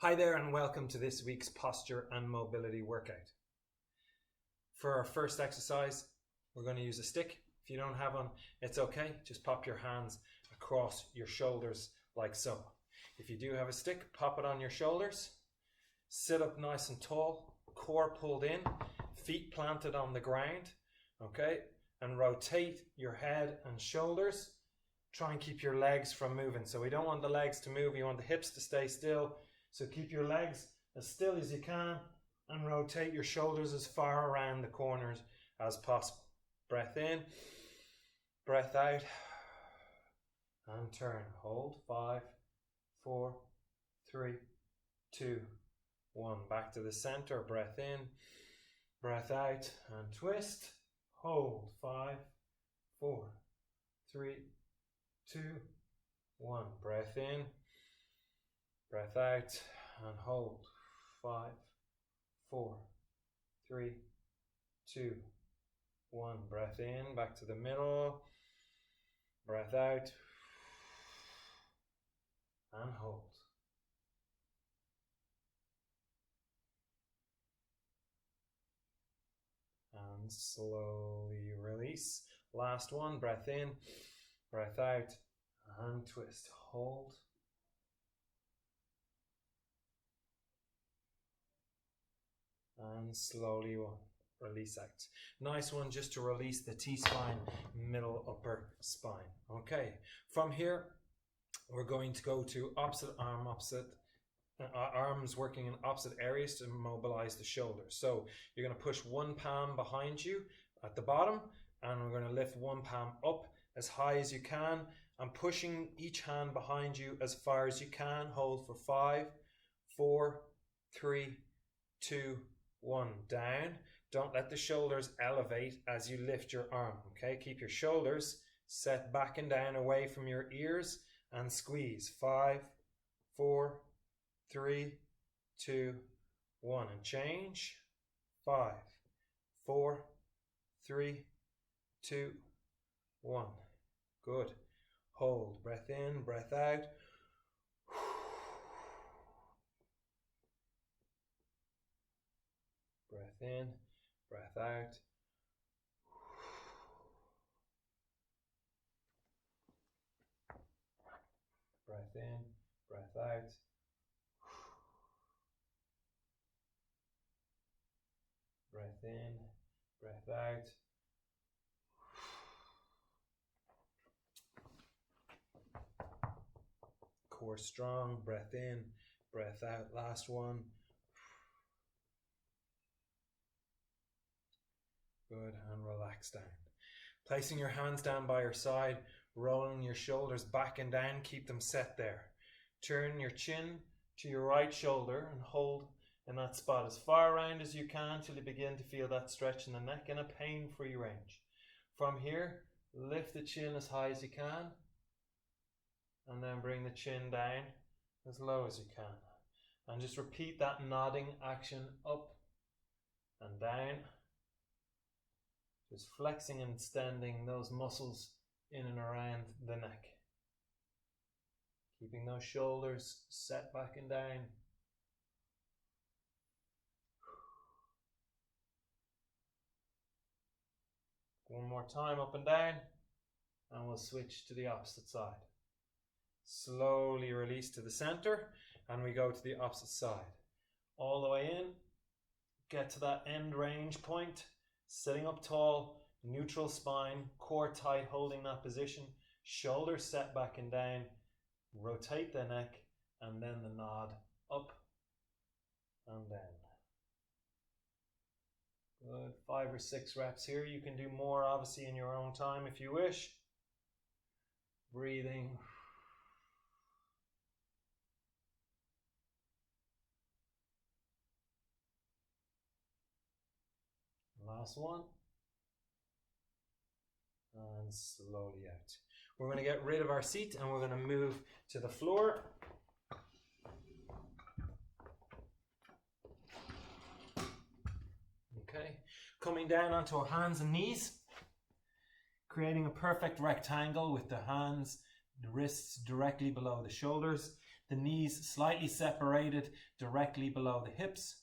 Hi there and welcome to this week's posture and mobility workout. For our first exercise, we're going to use a stick. If you don't have one, it's okay. Just pop your hands across your shoulders like so. If you do have a stick, pop it on your shoulders. Sit up nice and tall, core pulled in, feet planted on the ground, okay? And rotate your head and shoulders. Try and keep your legs from moving. So we don't want the legs to move, you want the hips to stay still. So keep your legs as still as you can and rotate your shoulders as far around the corners as possible. Breath in, breath out, and turn. Hold. 5, 4, 3, 2, 1. Back to the center. Breath in, breath out, and twist. Hold. 5, 4, 3, 2, 1. Breath in, breath out, and hold. 5, 4, 3, 2, 1. Breath in, back to the middle. Breath out, and hold. And slowly release. Last one. Breath in, breath out, and twist. Hold. And slowly release out. Nice one just to release the T-spine, middle upper spine. Okay, from here we're going to go to arms working in opposite areas to mobilize the shoulders. So you're going to push one palm behind you at the bottom, and we're going to lift one palm up as high as you can, and pushing each hand behind you as far as you can. Hold for 5, 4, 3, 2, 1. Down. Don't let the shoulders elevate as you lift your arm. Okay, keep your shoulders set back and down away from your ears and squeeze. 5, 4, 3, 2, 1. And change. 5, 4, 3, 2, 1. Good. Hold. Breath in, breath out. Breath in, breath out. Breath in, breath out. Breath in, breath out. Core strong. Breath in, breath out. Last one. Good, and relax down. Placing your hands down by your side, rolling your shoulders back and down, keep them set there. Turn your chin to your right shoulder and hold in that spot as far around as you can till you begin to feel that stretch in the neck in a pain-free range. From here, lift the chin as high as you can, and then bring the chin down as low as you can. And just repeat that nodding action up and down. Just flexing and extending those muscles in and around the neck. Keeping those shoulders set back and down. One more time, up and down, and we'll switch to the opposite side. Slowly release to the center, and we go to the opposite side. All the way in, get to that end range point. Sitting up tall, neutral spine, core tight, holding that position, shoulders set back and down, rotate the neck, and then the nod up and down. Good, 5 or 6 reps here. You can do more obviously in your own time if you wish. Breathing. Last one. And slowly out. We're going to get rid of our seat and we're going to move to the floor. Okay. Coming down onto our hands and knees. Creating a perfect rectangle with the hands, the wrists directly below the shoulders. The knees slightly separated directly below the hips,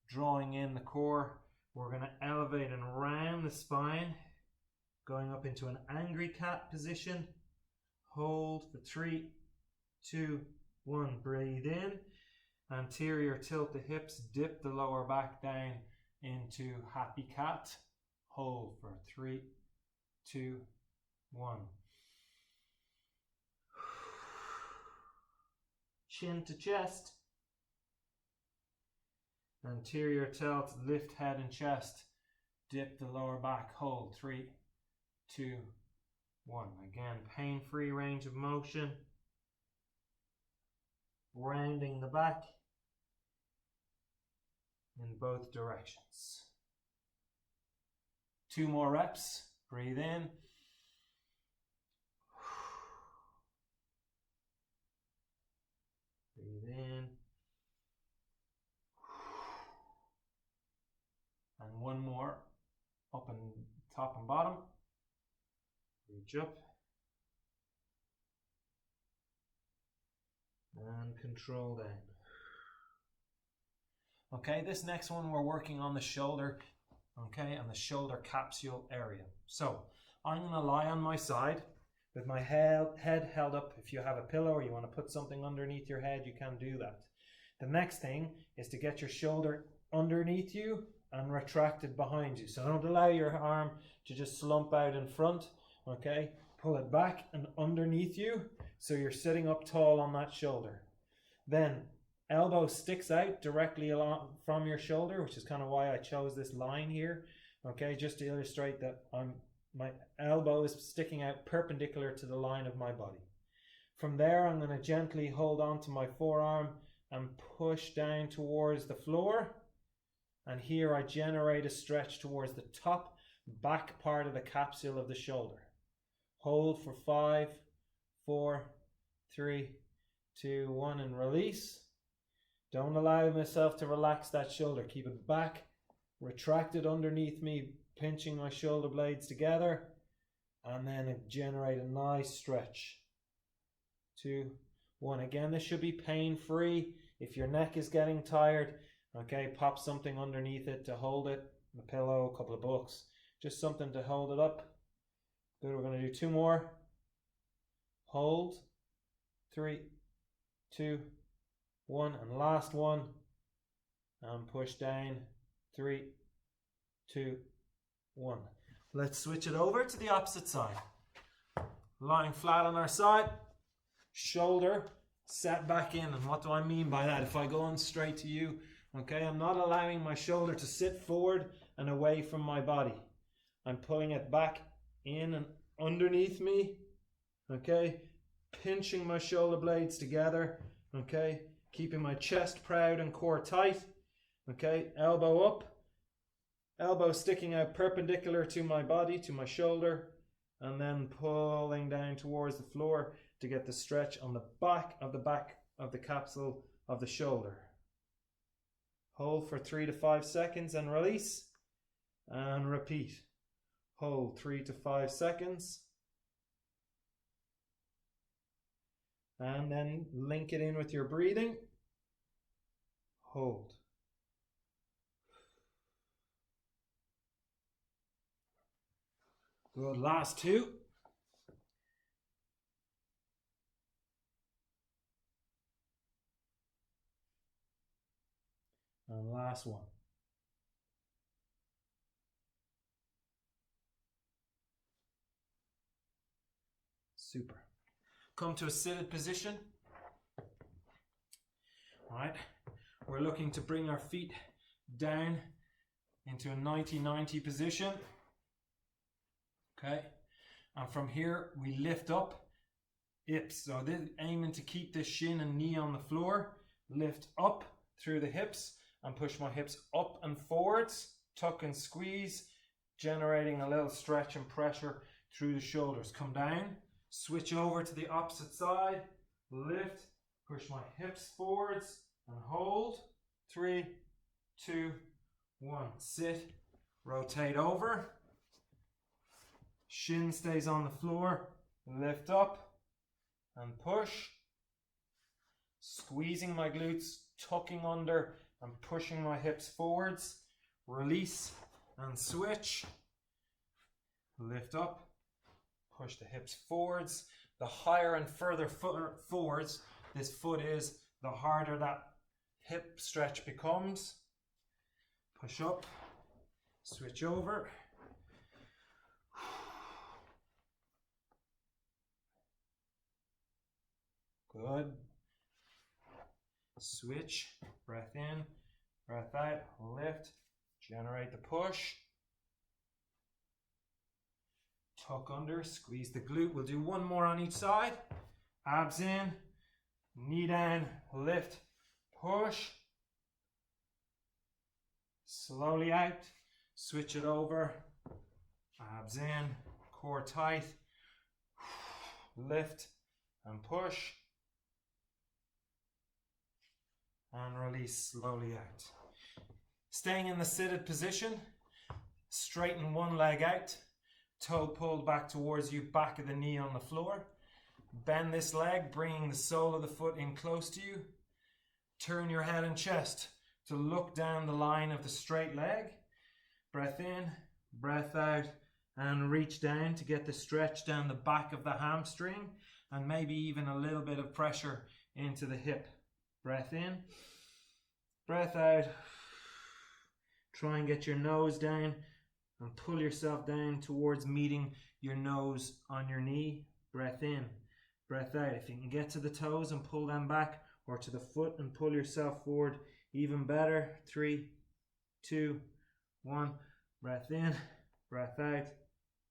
drawing in the core. We're going to elevate and round the spine, going up into an angry cat position. Hold for 3, 2, 1. Breathe in. Anterior tilt the hips, dip the lower back down into happy cat. Hold for 3, 2, 1. Chin to chest. Anterior tilt, lift head and chest. Dip the lower back, hold. 3, 2, 1. Again, pain-free range of motion. Rounding the back in both directions. 2 more reps. Breathe in. Breathe in. And 1 more. Up and top and bottom. Reach up. And control down. Okay, this next one we're working on the shoulder, okay, and the shoulder capsule area. So I'm going to lie on my side with my head held up. If you have a pillow or you want to put something underneath your head, you can do that. The next thing is to get your shoulder underneath you and retracted behind you. So don't allow your arm to just slump out in front, okay? Pull it back and underneath you so you're sitting up tall on that shoulder. Then elbow sticks out directly along from your shoulder, which is kind of why I chose this line here, okay, just to illustrate that my elbow is sticking out perpendicular to the line of my body. From there, I'm going to gently hold on to my forearm and push down towards the floor. And here I generate a stretch towards the top back part of the capsule of the shoulder. Hold for 5, 4, 3, 2, 1, and release. Don't allow myself to relax that shoulder. Keep it back, retracted underneath me, pinching my shoulder blades together, and then generate a nice stretch. 2, 1. Again, this should be pain-free. If your neck is getting tired, okay, pop something underneath it to hold it. A pillow, a couple of books, just something to hold it up. Good, we're going to do 2 more. Hold. 3, 2, 1, and last one. And push down. 3, 2, 1. Let's switch it over to the opposite side. Lying flat on our side. Shoulder set back in. And what do I mean by that? If I go on straight to you, okay, I'm not allowing my shoulder to sit forward and away from my body. I'm pulling it back in and underneath me, okay, pinching my shoulder blades together, okay, keeping my chest proud and core tight, okay, elbow up, elbow sticking out perpendicular to my body, to my shoulder, and then pulling down towards the floor to get the stretch on the back of the capsule of the shoulder. Hold for 3 to 5 seconds and release, and repeat. Hold 3 to 5 seconds. And then link it in with your breathing. Hold. Good, last 2. And last 1. Super. Come to a seated position. All right. We're looking to bring our feet down into a 90-90 position. Okay. And from here, we lift up. Hips. So aiming to keep the shin and knee on the floor. Lift up through the hips and push my hips up and forwards. Tuck and squeeze, generating a little stretch and pressure through the shoulders. Come down. Switch over to the opposite side, lift, push my hips forwards and hold. 3, 2, 1. Sit, rotate over. Shin stays on the floor, lift up and push. Squeezing my glutes, tucking under and pushing my hips forwards. Release and switch. Lift up, push the hips forwards. The higher and further forwards this foot is, the harder that hip stretch becomes. Push up, switch over. Good. Switch, breath in, breath out, lift, generate the push. Tuck under, squeeze the glute. We'll do one more on each side. Abs in, knee down, lift, push. Slowly out, switch it over. Abs in, core tight. Lift and push. And release slowly out. Staying in the seated position, straighten one leg out. Toe pulled back towards you, back of the knee on the floor. Bend this leg, bringing the sole of the foot in close to you. Turn your head and chest to look down the line of the straight leg. Breath in, breath out, and reach down to get the stretch down the back of the hamstring and maybe even a little bit of pressure into the hip. Breath in, breath out. Try and get your nose down and pull yourself down towards meeting your nose on your knee. Breath in, breath out. If you can get to the toes and pull them back, or to the foot and pull yourself forward, even better. 3, 2, 1. Breath in, breath out.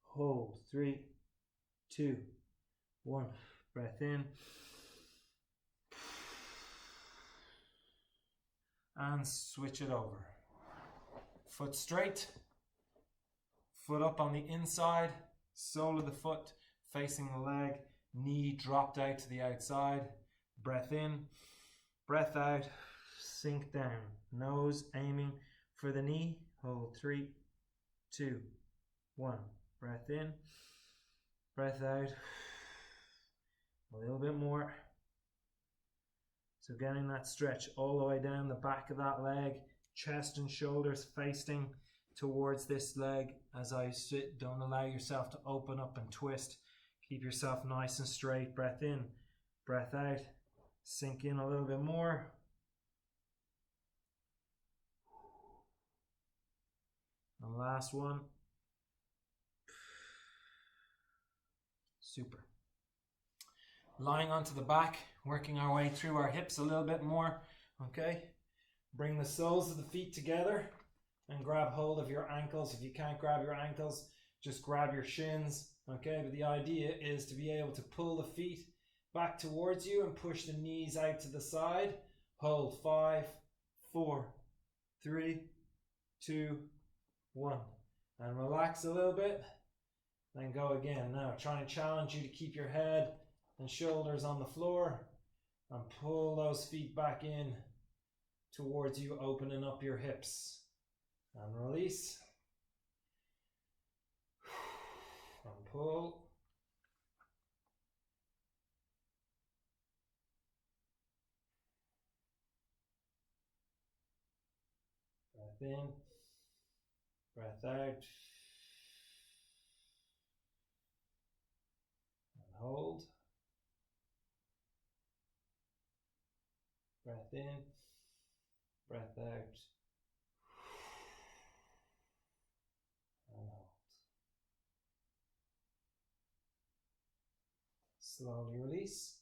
Hold. 3, 2, 1. Breath in. And switch it over. Foot straight. Foot up on the inside, sole of the foot facing the leg, knee dropped out to the outside. Breath in, breath out, sink down. Nose aiming for the knee. Hold. 3, 2, 1. Breath in, breath out. A little bit more. So getting that stretch all the way down the back of that leg, chest and shoulders facing towards this leg as I sit. Don't allow yourself to open up and twist. Keep yourself nice and straight. Breath in, breath out. Sink in a little bit more. And last one. Super. Lying onto the back, working our way through our hips a little bit more. Okay. Bring the soles of the feet together and grab hold of your ankles. If you can't grab your ankles, just grab your shins. Okay, but the idea is to be able to pull the feet back towards you and push the knees out to the side. Hold. 5, 4, 3, 2, 1. And relax a little bit. Then go again. Now, trying to challenge you to keep your head and shoulders on the floor and pull those feet back in towards you, opening up your hips. And release. And pull. Breath in. Breath out. And hold. Breath in. Breath out. And hold. Slowly release.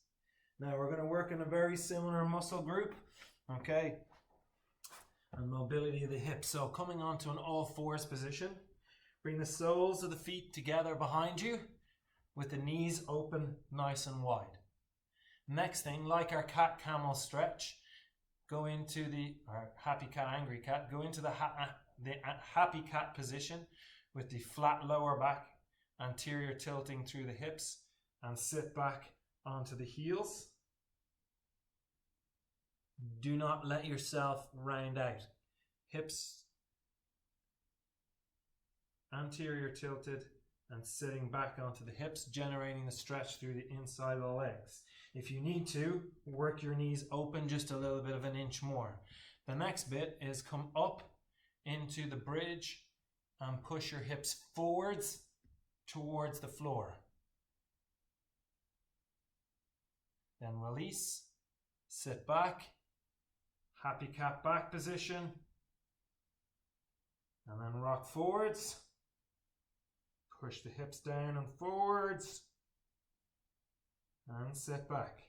Now we're going to work in a very similar muscle group, okay, and mobility of the hips. So coming onto an all fours position, bring the soles of the feet together behind you with the knees open nice and wide. Next thing, like our cat camel stretch, go into the happy cat, angry cat, go into the happy cat position with the flat lower back, anterior tilting through the hips, and sit back onto the heels. Do not let yourself round out. Hips anterior tilted, and sitting back onto the hips, generating the stretch through the inside of the legs. If you need to, work your knees open just a little bit of an inch more. The next bit is come up into the bridge and push your hips forwards towards the floor. Then release, sit back, happy cat back position, and then rock forwards. Push the hips down and forwards, and sit back.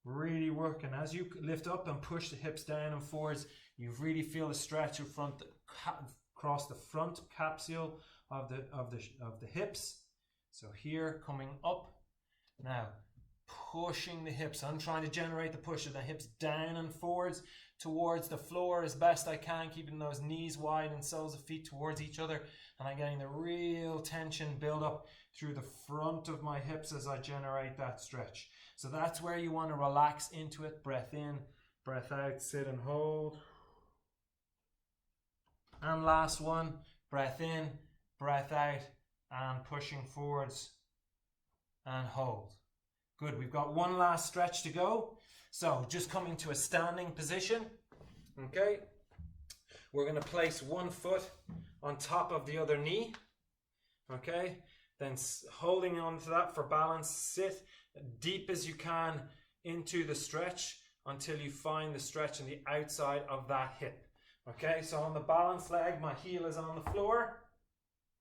Really working. As you lift up and push the hips down and forwards, you really feel the stretch across the front capsule of the hips. So here, coming up. Now, pushing the hips. I'm trying to generate the push of the hips down and forwards towards the floor as best I can, keeping those knees wide and soles of feet towards each other. And I'm getting the real tension build up through the front of my hips as I generate that stretch. So that's where you want to relax into it. Breath in, breath out, sit and hold. And last one, breath in, breath out, and pushing forwards and hold. Good, we've got one last stretch to go. So just coming to a standing position, okay? We're going to place one foot on top of the other knee, okay? Then holding on to that for balance, sit deep as you can into the stretch until you find the stretch on the outside of that hip, okay? So on the balance leg, my heel is on the floor.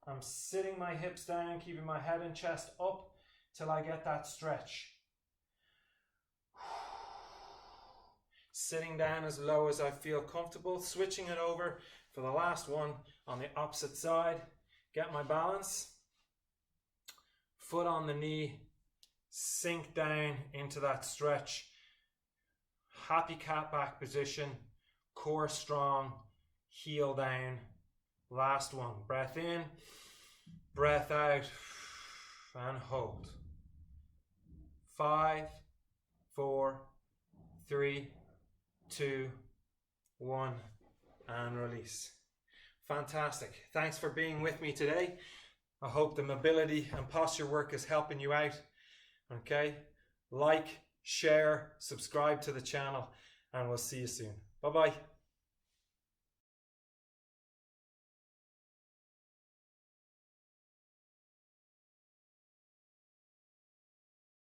I'm sitting my hips down, keeping my head and chest up till I get that stretch. Sitting down as low as I feel comfortable, switching it over for the last one on the opposite side. Get my balance, foot on the knee, sink down into that stretch. Happy cat back position, core strong, heel down. Last one, breath in, breath out, and hold. 5, 4, 3, 2, 1, and release. Fantastic. Thanks for being with me today. I hope the mobility and posture work is helping you out. Okay, like, share, subscribe to the channel, and we'll see you soon. Bye-bye.